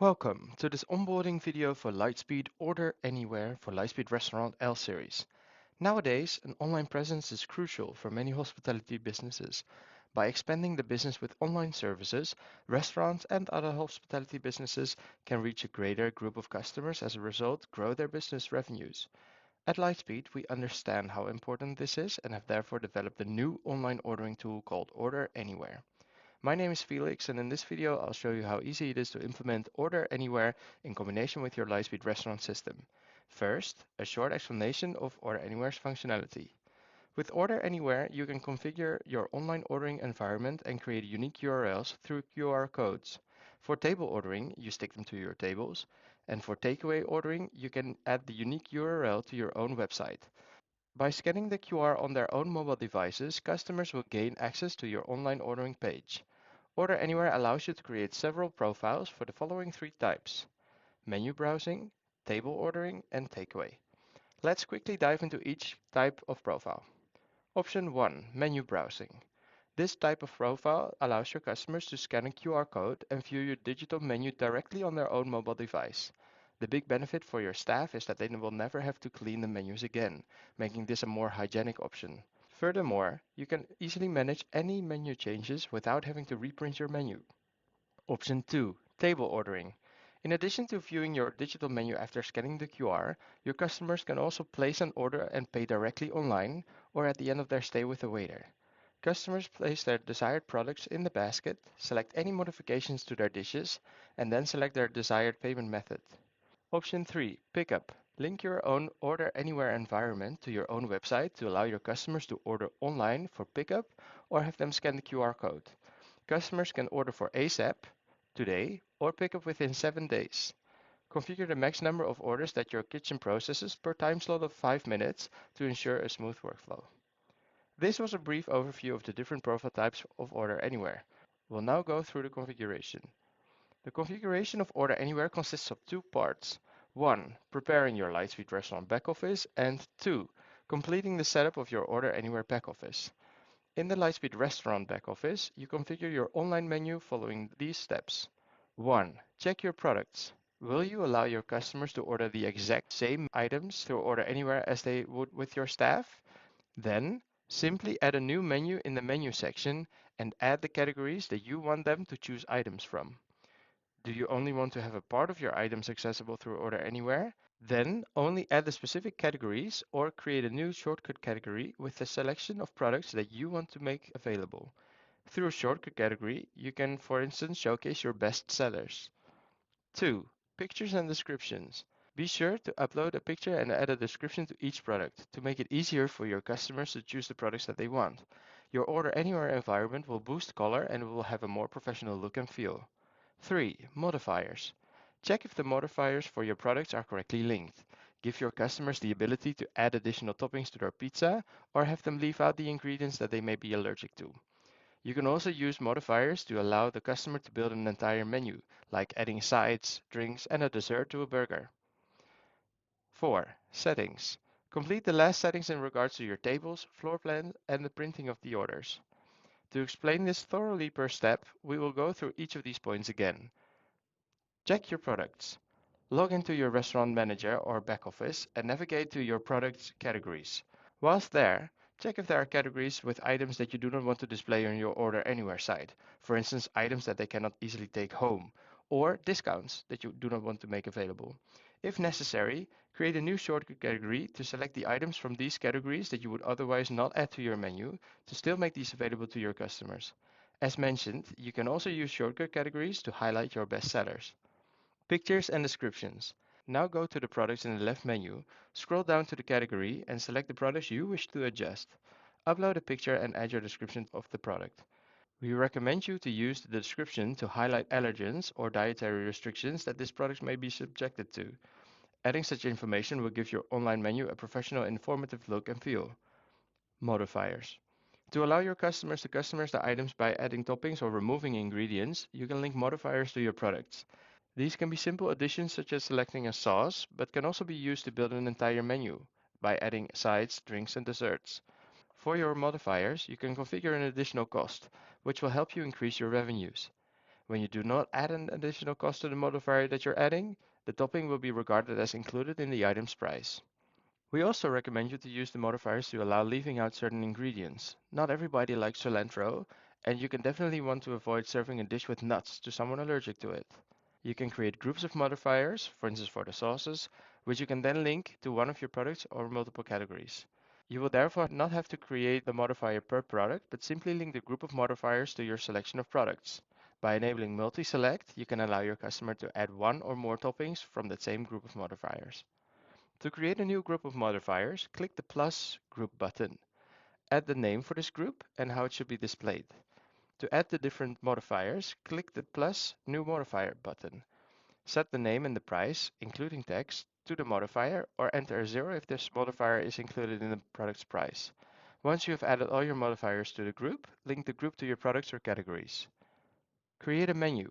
Welcome to this onboarding video for Lightspeed Order Anywhere for Lightspeed Restaurant L-series. Nowadays, an online presence is crucial for many hospitality businesses. By expanding the business with online services, restaurants and other hospitality businesses can reach a greater group of customers, as a result, grow their business revenues. At Lightspeed, we understand how important this is and have therefore developed a new online ordering tool called Order Anywhere. My name is Felix, and in this video I'll show you how easy it is to implement Order Anywhere in combination with your Lightspeed restaurant system. First, a short explanation of Order Anywhere's functionality. With Order Anywhere, you can configure your online ordering environment and create unique URLs through QR codes. For table ordering, you stick them to your tables, and for takeaway ordering, you can add the unique URL to your own website. By scanning the QR on their own mobile devices, customers will gain access to your online ordering page. Order Anywhere allows you to create several profiles for the following three types: menu browsing, table ordering, and takeaway. Let's quickly dive into each type of profile. Option 1, Menu Browsing. This type of profile allows your customers to scan a QR code and view your digital menu directly on their own mobile device. The big benefit for your staff is that they will never have to clean the menus again, making this a more hygienic option. Furthermore, you can easily manage any menu changes without having to reprint your menu. Option 2, Table Ordering. In addition to viewing your digital menu after scanning the QR, your customers can also place an order and pay directly online or at the end of their stay with the waiter. Customers place their desired products in the basket, select any modifications to their dishes, and then select their desired payment method. Option 3, Pickup. Link your own Order Anywhere environment to your own website to allow your customers to order online for pickup or have them scan the QR code. Customers can order for ASAP, today, or pick up within 7 days. Configure the max number of orders that your kitchen processes per time slot of 5 minutes to ensure a smooth workflow. This was a brief overview of the different profile types of Order Anywhere. We'll now go through the configuration. The configuration of Order Anywhere consists of two parts. 1. Preparing your Lightspeed Restaurant backoffice, and 2. Completing the setup of your Order Anywhere backoffice. In the Lightspeed Restaurant backoffice, you configure your online menu following these steps. 1. Check your products. Will you allow your customers to order the exact same items through Order Anywhere as they would with your staff? Then, simply add a new menu in the menu section and add the categories that you want them to choose items from. Do you only want to have a part of your items accessible through Order Anywhere? Then only add the specific categories or create a new shortcut category with the selection of products that you want to make available. Through a shortcut category, you can, for instance, showcase your best sellers. 2. Pictures and descriptions. Be sure to upload a picture and add a description to each product to make it easier for your customers to choose the products that they want. Your Order Anywhere environment will boost color and will have a more professional look and feel. 3. Modifiers. Check if the modifiers for your products are correctly linked. Give your customers the ability to add additional toppings to their pizza or have them leave out the ingredients that they may be allergic to. You can also use modifiers to allow the customer to build an entire menu, like adding sides, drinks, and a dessert to a burger. 4. Settings. Complete the last settings in regards to your tables, floor plan, and the printing of the orders. To explain this thoroughly per step, we will go through each of these points again. Check your products. Log into your restaurant manager or back office and navigate to your products categories. Whilst there, check if there are categories with items that you do not want to display on your Order Anywhere site, for instance, items that they cannot easily take home, or discounts that you do not want to make available. If necessary, create a new shortcut category to select the items from these categories that you would otherwise not add to your menu to still make these available to your customers. As mentioned, you can also use shortcut categories to highlight your best sellers. Pictures and descriptions. Now go to the products in the left menu, scroll down to the category and select the products you wish to adjust. Upload a picture and add your description of the product. We recommend you to use the description to highlight allergens or dietary restrictions that this product may be subjected to. Adding such information will give your online menu a professional, informative look and feel. Modifiers. To allow your customers to customize the items by adding toppings or removing ingredients, you can link modifiers to your products. These can be simple additions such as selecting a sauce, but can also be used to build an entire menu by adding sides, drinks, and desserts. For your modifiers, you can configure an additional cost, which will help you increase your revenues. When you do not add an additional cost to the modifier that you're adding, the topping will be regarded as included in the item's price. We also recommend you to use the modifiers to allow leaving out certain ingredients. Not everybody likes cilantro, and you can definitely want to avoid serving a dish with nuts to someone allergic to it. You can create groups of modifiers, for instance for the sauces, which you can then link to one of your products or multiple categories. You will therefore not have to create the modifier per product, but simply link the group of modifiers to your selection of products. By enabling multi-select, you can allow your customer to add one or more toppings from that same group of modifiers. To create a new group of modifiers, click the plus group button. Add the name for this group and how it should be displayed. To add the different modifiers, click the plus new modifier button. Set the name and the price, including text, to the modifier or enter a 0 if this modifier is included in the product's price. Once you have added all your modifiers to the group, link the group to your products or categories. Create a menu.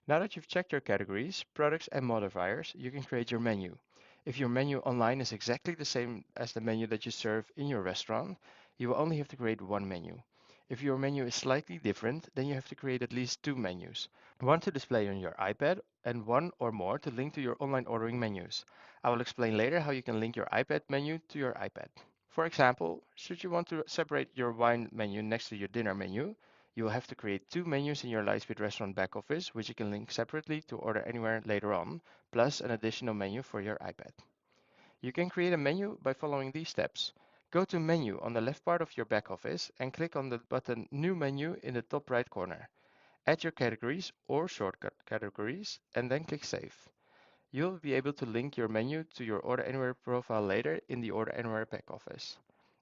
Now that you've checked your categories, products and modifiers, you can create your menu. If your menu online is exactly the same as the menu that you serve in your restaurant, you will only have to create one menu. If your menu is slightly different, then you have to create at least two menus. One to display on your iPad and one or more to link to your online ordering menus. I will explain later how you can link your iPad menu to your iPad. For example, should you want to separate your wine menu next to your dinner menu, you will have to create two menus in your Lightspeed Restaurant back office, which you can link separately to Order Anywhere later on, plus an additional menu for your iPad. You can create a menu by following these steps. Go to Menu on the left part of your back office and click on the button New Menu in the top right corner. Add your categories or shortcut categories and then click Save. You'll be able to link your menu to your Order Anywhere profile later in the Order Anywhere back office.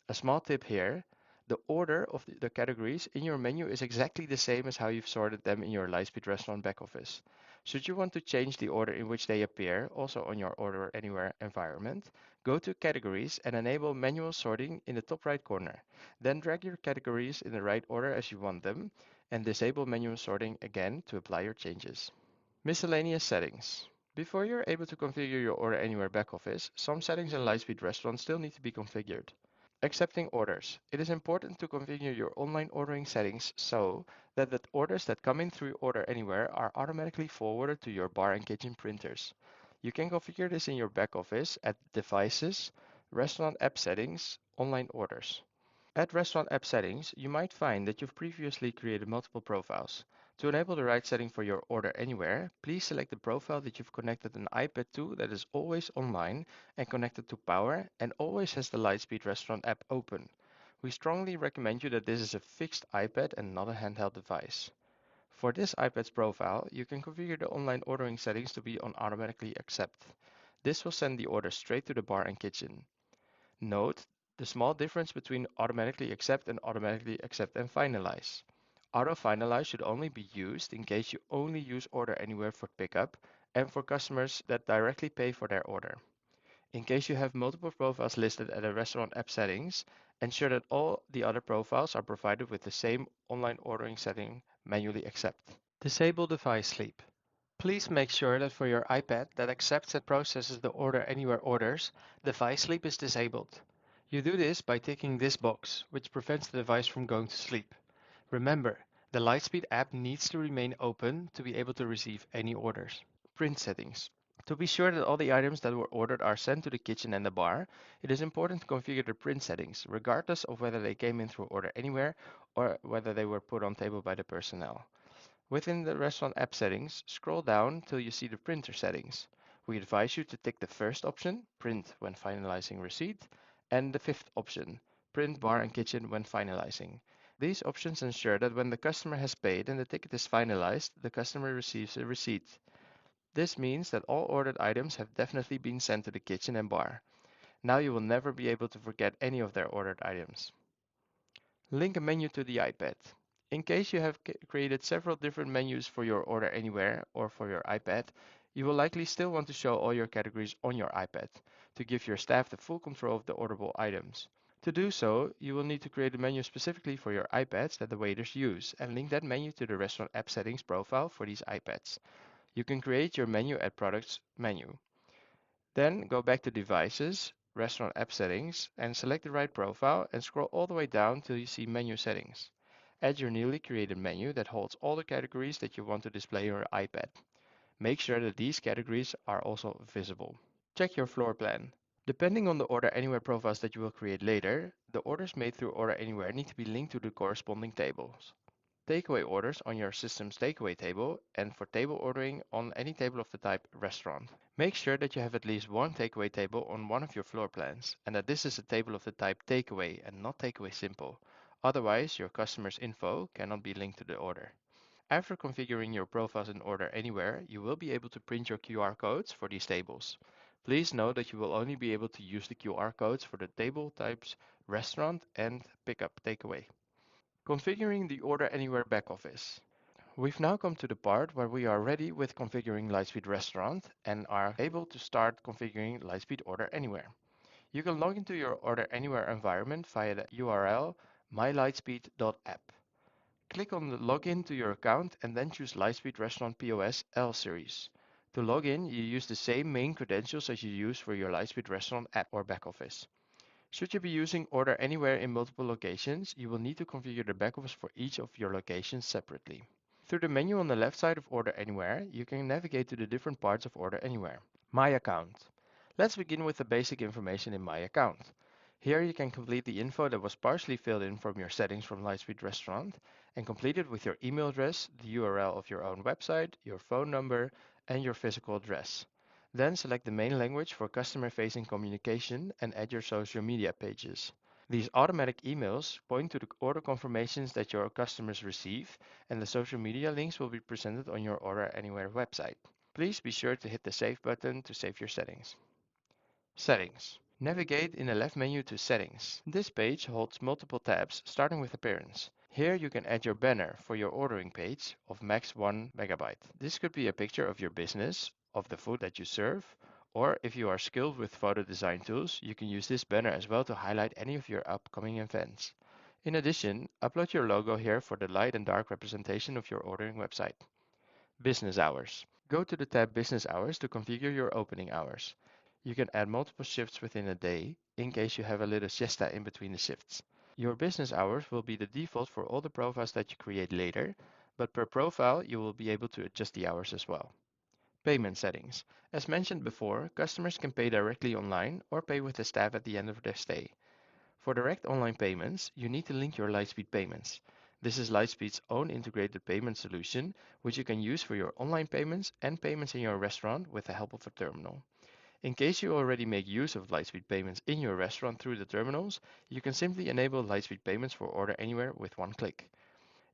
A small tip here, the order of the categories in your menu is exactly the same as how you've sorted them in your Lightspeed Restaurant back office. Should you want to change the order in which they appear, also on your Order Anywhere environment, go to Categories and enable manual sorting in the top right corner. Then drag your categories in the right order as you want them, and disable manual sorting again to apply your changes. Miscellaneous settings. Before you're able to configure your Order Anywhere back office, some settings in Lightspeed Restaurant still need to be configured. Accepting orders. It is important to configure your online ordering settings so that the orders that come in through Order Anywhere are automatically forwarded to your bar and kitchen printers. You can configure this in your back office at Devices, Restaurant App Settings, Online Orders. At Restaurant App Settings, you might find that you've previously created multiple profiles. To enable the right setting for your Order Anywhere, please select the profile that you've connected an iPad to that is always online and connected to power and always has the Lightspeed Restaurant app open. We strongly recommend you that this is a fixed iPad and not a handheld device. For this iPad's profile, you can configure the online ordering settings to be on automatically accept. This will send the order straight to the bar and kitchen. Note the small difference between automatically accept and finalize. Auto finalize should only be used in case you only use Order Anywhere for pickup and for customers that directly pay for their order. In case you have multiple profiles listed at a restaurant app settings, ensure that all the other profiles are provided with the same online ordering setting manually accept. Disable device sleep. Please make sure that for your iPad that accepts and processes the Order Anywhere orders, device sleep is disabled. You do this by ticking this box, which prevents the device from going to sleep. Remember, the Lightspeed app needs to remain open to be able to receive any orders. Print settings. To be sure that all the items that were ordered are sent to the kitchen and the bar, it is important to configure the print settings, regardless of whether they came in through Order Anywhere or whether they were put on table by the personnel. Within the restaurant app settings, scroll down till you see the printer settings. We advise you to tick the first option, print when finalizing receipt, and the fifth option, print bar and kitchen when finalizing. These options ensure that when the customer has paid and the ticket is finalized, the customer receives a receipt. This means that all ordered items have definitely been sent to the kitchen and bar. Now you will never be able to forget any of their ordered items. Link a menu to the iPad. In case you have created several different menus for your Order Anywhere or for your iPad, you will likely still want to show all your categories on your iPad to give your staff the full control of the orderable items. To do so, you will need to create a menu specifically for your iPads that the waiters use and link that menu to the restaurant app settings profile for these iPads. You can create your menu at Products menu. Then go back to Devices, Restaurant App Settings, and select the right profile and scroll all the way down till you see Menu Settings. Add your newly created menu that holds all the categories that you want to display on your iPad. Make sure that these categories are also visible. Check your floor plan. Depending on the Order Anywhere profiles that you will create later, the orders made through Order Anywhere need to be linked to the corresponding tables. Takeaway orders on your system's takeaway table, and for table ordering on any table of the type restaurant. Make sure that you have at least one takeaway table on one of your floor plans, and that this is a table of the type takeaway and not takeaway simple. Otherwise, your customer's info cannot be linked to the order. After configuring your profiles in Order Anywhere, you will be able to print your QR codes for these tables. Please note that you will only be able to use the QR codes for the table types restaurant and pickup takeaway. Configuring the Order Anywhere backoffice. We've now come to the part where we are ready with configuring Lightspeed Restaurant and are able to start configuring Lightspeed Order Anywhere. You can log into your Order Anywhere environment via the URL mylightspeed.app. Click on the login to your account and then choose Lightspeed Restaurant POS L-series. To log in, you use the same main credentials as you use for your Lightspeed Restaurant app or backoffice. Should you be using Order Anywhere in multiple locations, you will need to configure the backoffice for each of your locations separately. Through the menu on the left side of Order Anywhere, you can navigate to the different parts of Order Anywhere. My Account. Let's begin with the basic information in My Account. Here you can complete the info that was partially filled in from your settings from Lightspeed Restaurant and complete it with your email address, the URL of your own website, your phone number, and your physical address. Then select the main language for customer-facing communication and add your social media pages. These automatic emails point to the order confirmations that your customers receive, and the social media links will be presented on your Order Anywhere website. Please be sure to hit the Save button to save your settings. Settings. Navigate in the left menu to Settings. This page holds multiple tabs, starting with Appearance. Here you can add your banner for your ordering page of max 1 megabyte. This could be a picture of your business, of the food that you serve, or if you are skilled with photo design tools, you can use this banner as well to highlight any of your upcoming events. In addition, upload your logo here for the light and dark representation of your ordering website. Business hours. Go to the tab Business Hours to configure your opening hours. You can add multiple shifts within a day in case you have a little siesta in between the shifts. Your business hours will be the default for all the profiles that you create later, but per profile you will be able to adjust the hours as well. Payment settings. As mentioned before, customers can pay directly online or pay with the staff at the end of their stay. For direct online payments, you need to link your Lightspeed Payments. This is Lightspeed's own integrated payment solution, which you can use for your online payments and payments in your restaurant with the help of a terminal. In case you already make use of Lightspeed Payments in your restaurant through the terminals, you can simply enable Lightspeed Payments for Order Anywhere with one click.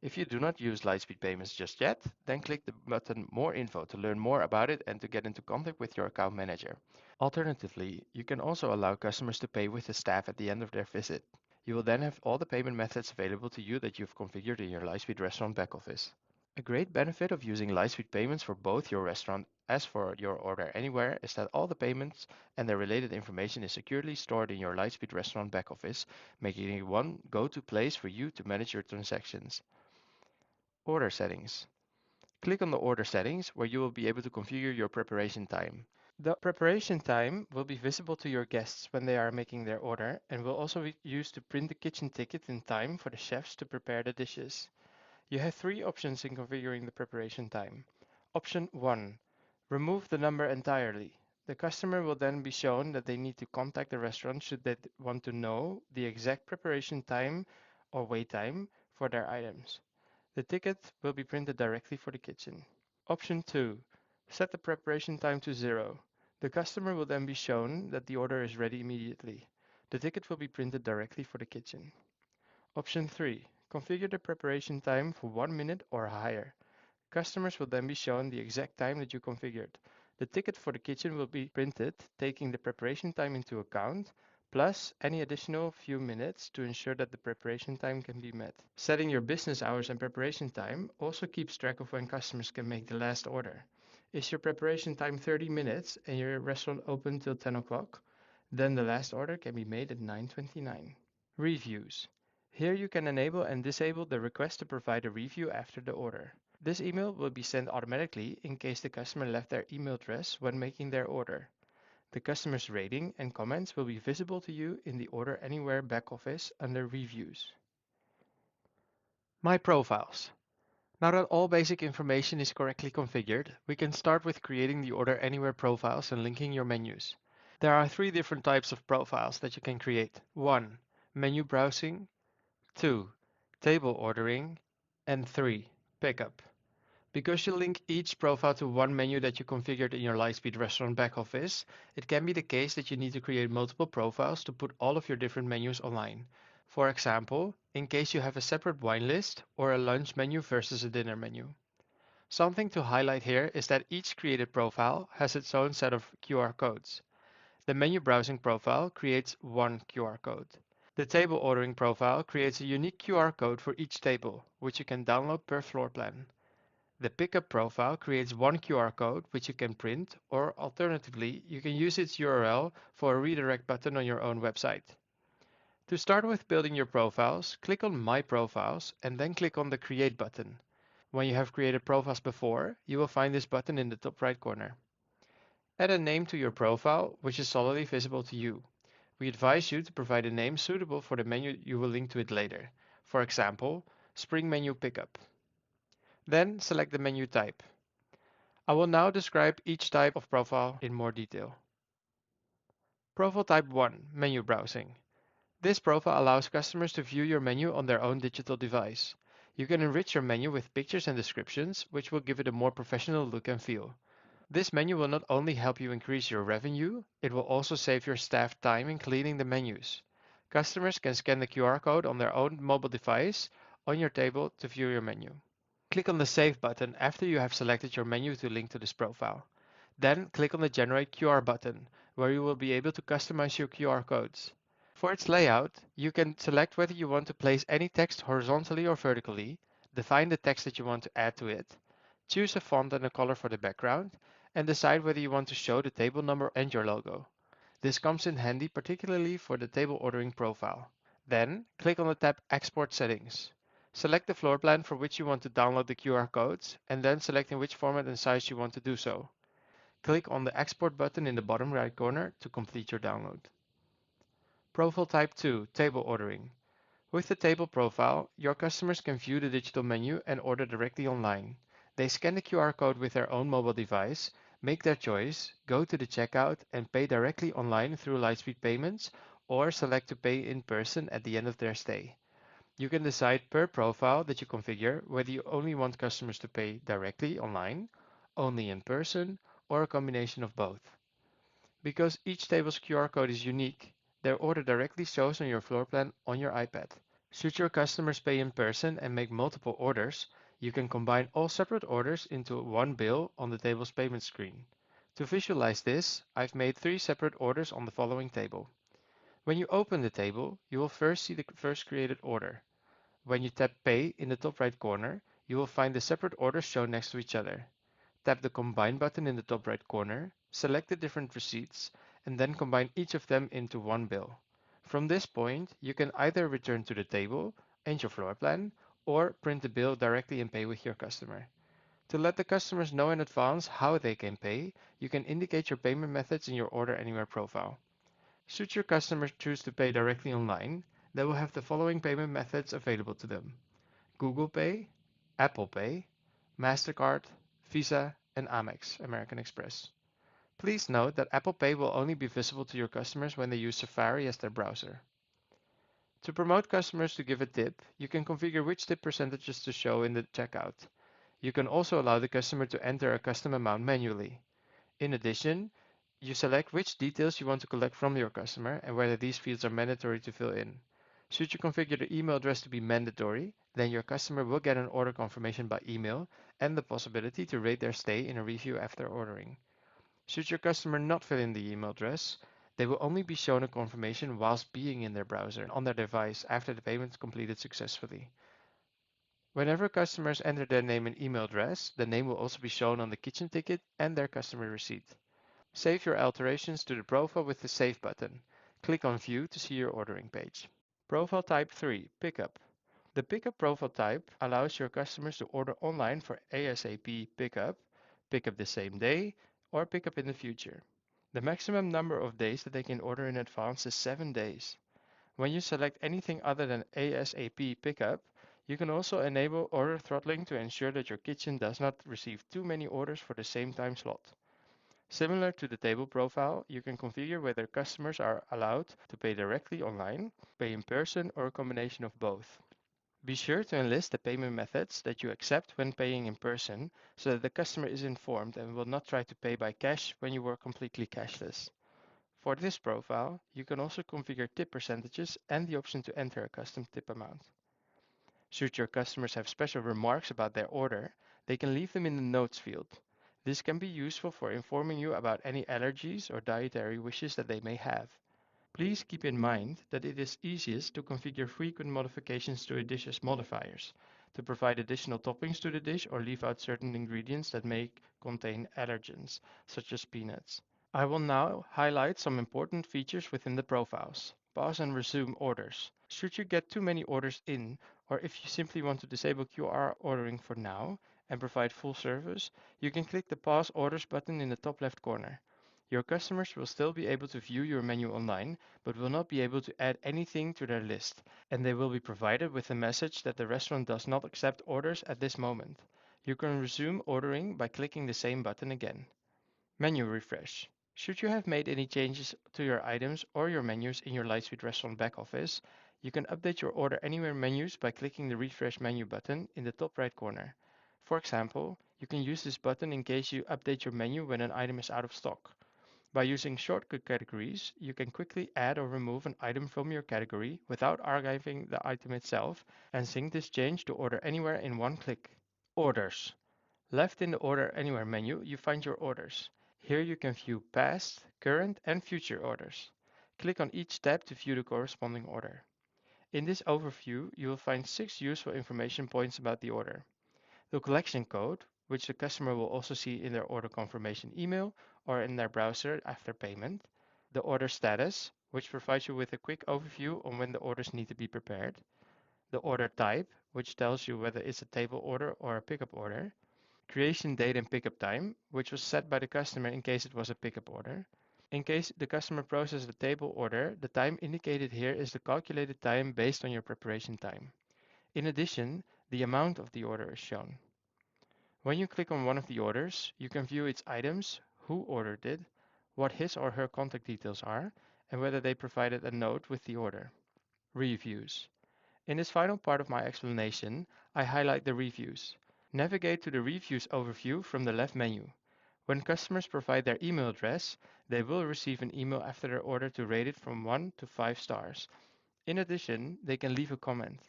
If you do not use Lightspeed Payments just yet, then click the button More Info to learn more about it and to get into contact with your account manager. Alternatively, you can also allow customers to pay with the staff at the end of their visit. You will then have all the payment methods available to you that you've configured in your Lightspeed Restaurant backoffice. A great benefit of using Lightspeed Payments for both your restaurant as for your Order Anywhere is that all the payments and their related information is securely stored in your Lightspeed Restaurant backoffice, making it one go-to place for you to manage your transactions. Order settings. Click on the order settings where you will be able to configure your preparation time. The preparation time will be visible to your guests when they are making their order and will also be used to print the kitchen ticket in time for the chefs to prepare the dishes. You have three options in configuring the preparation time. Option 1. Remove the number entirely. The customer will then be shown that they need to contact the restaurant should they want to know the exact preparation time or wait time for their items. The ticket will be printed directly for the kitchen. Option 2. Set the preparation time to 0. The customer will then be shown that the order is ready immediately. The ticket will be printed directly for the kitchen. Option 3. Configure the preparation time for 1 minute or higher. Customers will then be shown the exact time that you configured. The ticket for the kitchen will be printed, taking the preparation time into account, plus any additional few minutes to ensure that the preparation time can be met. Setting your business hours and preparation time also keeps track of when customers can make the last order. Is your preparation time 30 minutes and your restaurant open till 10 o'clock? Then the last order can be made at 9:29. Reviews. Here you can enable and disable the request to provide a review after the order. This email will be sent automatically in case the customer left their email address when making their order. The customer's rating and comments will be visible to you in the Order Anywhere back office under Reviews. My profiles. Now that all basic information is correctly configured, we can start with creating the Order Anywhere profiles and linking your menus. There are three different types of profiles that you can create. 1. Menu browsing. 2. Table ordering. And 3. Pickup. Because you link each profile to one menu that you configured in your Lightspeed Restaurant back office, it can be the case that you need to create multiple profiles to put all of your different menus online. For example, in case you have a separate wine list or a lunch menu versus a dinner menu. Something to highlight here is that each created profile has its own set of QR codes. The menu browsing profile creates one QR code. The table ordering profile creates a unique QR code for each table, which you can download per floor plan. The pickup profile creates one QR code which you can print, or alternatively, you can use its URL for a redirect button on your own website. To start with building your profiles, click on My Profiles and then click on the Create button. When you have created profiles before, you will find this button in the top right corner. Add a name to your profile, which is solidly visible to you. We advise you to provide a name suitable for the menu you will link to it later. For example, Spring Menu Pickup. Then select the menu type. I will now describe each type of profile in more detail. Profile type 1, menu browsing. This profile allows customers to view your menu on their own digital device. You can enrich your menu with pictures and descriptions, which will give it a more professional look and feel. This menu will not only help you increase your revenue, it will also save your staff time in cleaning the menus. Customers can scan the QR code on their own mobile device on your table to view your menu. Click on the Save button after you have selected your menu to link to this profile. Then click on the Generate QR button, where you will be able to customize your QR codes. For its layout, you can select whether you want to place any text horizontally or vertically, define the text that you want to add to it, choose a font and a color for the background, and decide whether you want to show the table number and your logo. This comes in handy particularly for the table ordering profile. Then, click on the tab Export Settings. Select the floor plan for which you want to download the QR codes, and then select in which format and size you want to do so. Click on the Export button in the bottom right corner to complete your download. Profile Type 2, Table Ordering. With the table profile, your customers can view the digital menu and order directly online. They scan the QR code with their own mobile device, make their choice, go to the checkout, and pay directly online through Lightspeed Payments, or select to pay in person at the end of their stay. You can decide per profile that you configure whether you only want customers to pay directly online, only in person, or a combination of both. Because each table's QR code is unique, their order directly shows on your floor plan on your iPad. Should your customers pay in person and make multiple orders, you can combine all separate orders into one bill on the table's payment screen. To visualize this, I've made three separate orders on the following table. When you open the table, you will first see the first created order. When you tap Pay in the top right corner, you will find the separate orders shown next to each other. Tap the Combine button in the top right corner, select the different receipts, and then combine each of them into one bill. From this point, you can either return to the table and your floor plan, or print the bill directly and pay with your customer. To let the customers know in advance how they can pay, you can indicate your payment methods in your Order Anywhere profile. Should your customers choose to pay directly online, they will have the following payment methods available to them: Google Pay, Apple Pay, MasterCard, Visa, and Amex, American Express. Please note that Apple Pay will only be visible to your customers when they use Safari as their browser. To promote customers to give a tip, you can configure which tip percentages to show in the checkout. You can also allow the customer to enter a custom amount manually. In addition, you select which details you want to collect from your customer and whether these fields are mandatory to fill in. Should you configure the email address to be mandatory, then your customer will get an order confirmation by email and the possibility to rate their stay in a review after ordering. Should your customer not fill in the email address, they will only be shown a confirmation whilst being in their browser on their device after the payment is completed successfully. Whenever customers enter their name and email address, the name will also be shown on the kitchen ticket and their customer receipt. Save your alterations to the profile with the Save button. Click on View to see your ordering page. Profile Type 3, Pickup. The Pickup profile type allows your customers to order online for ASAP pickup, pick up the same day, or pick up in the future. The maximum number of days that they can order in advance is 7 days. When you select anything other than ASAP pickup, You can also enable order throttling to ensure that your kitchen does not receive too many orders for the same time slot. Similar to the table profile, you can configure whether customers are allowed to pay directly online, pay in person, or a combination of both. Be sure to enlist the payment methods that you accept when paying in person so that the customer is informed and will not try to pay by cash when you work completely cashless. For this profile, you can also configure tip percentages and the option to enter a custom tip amount. Should your customers have special remarks about their order, they can leave them in the notes field. This can be useful for informing you about any allergies or dietary wishes that they may have. Please keep in mind that it is easiest to configure frequent modifications to a dish's modifiers, to provide additional toppings to the dish or leave out certain ingredients that may contain allergens, such as peanuts. I will now highlight some important features within the profiles. Pause and resume orders. Should you get too many orders in, or if you simply want to disable QR ordering for now and provide full service, you can click the Pause Orders button in the top left corner. Your customers will still be able to view your menu online, but will not be able to add anything to their list, and they will be provided with a message that the restaurant does not accept orders at this moment. You can resume ordering by clicking the same button again. Menu refresh. Should you have made any changes to your items or your menus in your Lightspeed Restaurant back office, you can update your Order Anywhere menus by clicking the Refresh Menu button in the top right corner. For example, you can use this button in case you update your menu when an item is out of stock. By using shortcut categories, you can quickly add or remove an item from your category without archiving the item itself and sync this change to Order Anywhere in one click. Orders. Left in the Order Anywhere menu, you find your orders. Here you can view past, current, and future orders. Click on each tab to view the corresponding order. In this overview, you will find 6 useful information points about the order. The collection code, which the customer will also see in their order confirmation email or in their browser after payment. The order status, which provides you with a quick overview on when the orders need to be prepared. The order type, which tells you whether it's a table order or a pickup order. Creation date and pickup time, which was set by the customer in case it was a pickup order. In case the customer processes the table order, the time indicated here is the calculated time based on your preparation time. In addition, the amount of the order is shown. When you click on one of the orders, you can view its items, who ordered it, what his or her contact details are, and whether they provided a note with the order. Reviews. In this final part of my explanation, I highlight the reviews. Navigate to the Reviews overview from the left menu. When customers provide their email address, they will receive an email after their order to rate it from 1 to 5 stars. In addition, they can leave a comment.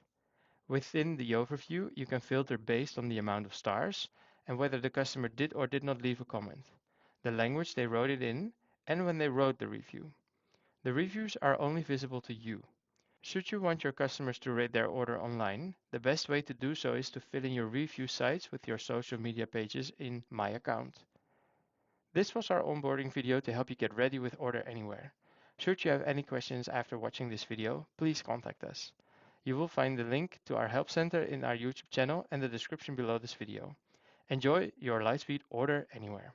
Within the overview, you can filter based on the amount of stars and whether the customer did or did not leave a comment, the language they wrote it in, and when they wrote the review. The reviews are only visible to you. Should you want your customers to rate their order online, the best way to do so is to fill in your review sites with your social media pages in My Account. This was our onboarding video to help you get ready with Order Anywhere. Should you have any questions after watching this video, please contact us. You will find the link to our help center in our YouTube channel and the description below this video. Enjoy your Lightspeed Order Anywhere.